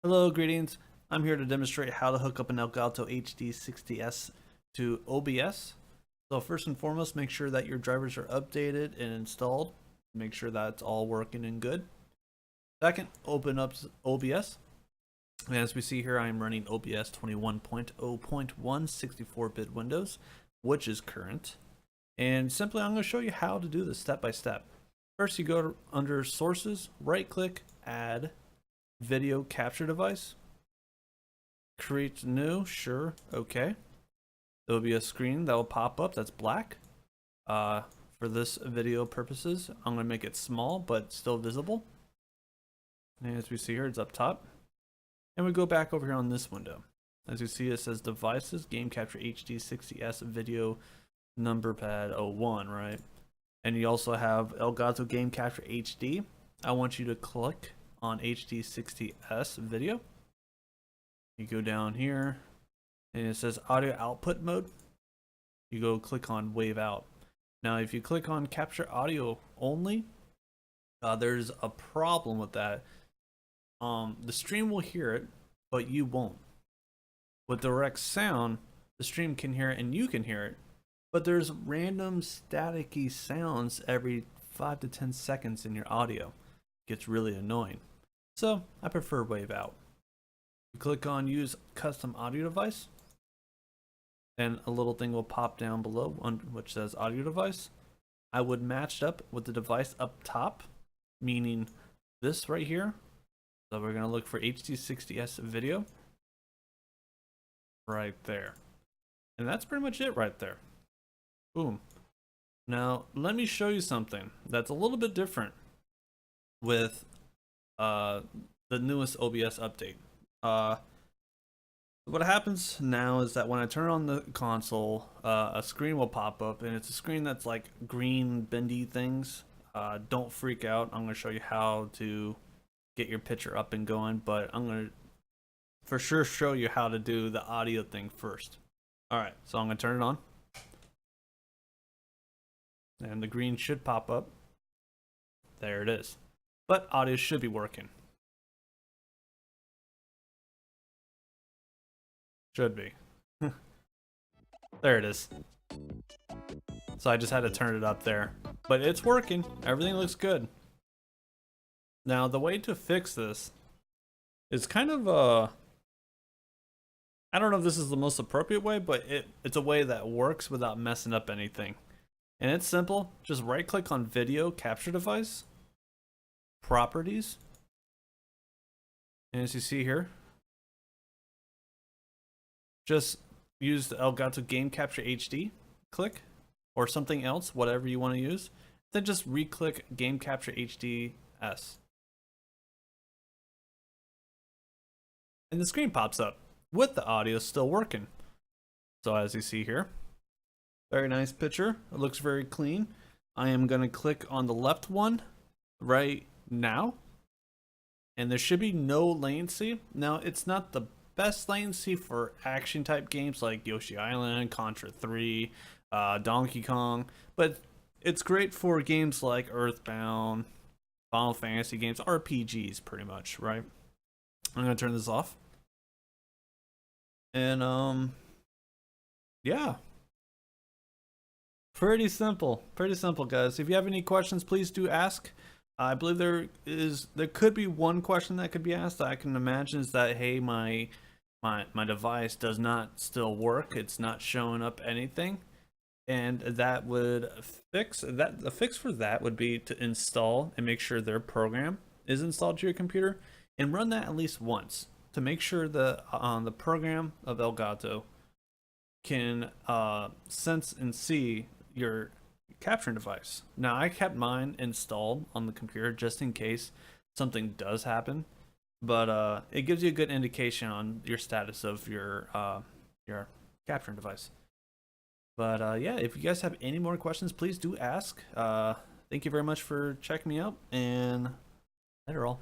Hello, greetings. I'm here to demonstrate how to hook up an Elgato HD60S to OBS. So first and foremost, make sure that your drivers are updated and installed. Make sure that's all working and good. Second, open up OBS. And as we see here, I'm running OBS 21.0.1 64-bit Windows, which is current. And simply, I'm going to show you how to do this step by step. First, you go to under Sources, right-click, Add Video Capture Device. Create new, sure, okay. There will be a screen that will pop up that's black. For this video purposes, I'm going to make it small but still visible. And as we see here, it's up top. And we go back over here on this window. As you see, it says Devices, Game Capture HD60S Video Number Pad 01, right? And you also have Elgato Game Capture HD. I want you to click on HD60S Video. You go down here and it says Audio Output Mode. You go click on Wave Out. Now if you click on Capture Audio Only, there's a problem with that. The stream will hear it, but you won't. With direct sound, the stream can hear it and you can hear it, but there's random staticky sounds every 5 to 10 seconds in your audio. It gets really annoying. So I prefer Wave Out. You click on Use Custom Audio Device, and a little thing will pop down below which says Audio Device. I would match it up with the device up top, meaning this right here. So we're going to look for HD60S Video right there. And that's pretty much it right there. Boom. Now, let me show you something that's a little bit different with the newest OBS update. What happens now is that when I turn on the console, a screen will pop up, and it's a screen that's like green bendy things. Don't freak out. I'm going to show you how to get your picture up and going, but I'm going to for sure show you how to do the audio thing first. Alright, so I'm going to turn it on. And the green should pop up. There it is. But audio should be working. Should be. There it is. So I just had to turn it up there. But it's working. Everything looks good. Now the way to fix this is kind of I don't know if this is the most appropriate way, but it's a way that works without messing up anything. And it's simple. Just right click on Video Capture Device, Properties, and as you see here, just use the Elgato Game Capture HD, click, or something else, whatever you want to use. Then just re-click Game Capture HD/S. And the screen pops up with the audio still working. So as you see here, very nice picture. It looks very clean. I am going to click on the left one right now. And there should be no latency. Now, it's not the best latency for action type games like Yoshi Island, Contra 3, Donkey Kong, but it's great for games like Earthbound, Final Fantasy games, RPGs pretty much, right? I'm gonna turn this off. And yeah. Pretty simple guys. If you have any questions, please do ask. I believe there could be one question that could be asked that I can imagine is that, hey, my device does not still work. It's not showing up anything. And that would fix that. The fix for that would be to install and make sure their program is installed to your computer and run that at least once to make sure the program of Elgato can sense and see your capturing device. Now I kept mine installed on the computer just in case something does happen, but it gives you a good indication on your status of your capturing device. But yeah, if you guys have any more questions, please do ask. Thank you very much for checking me out, and later all.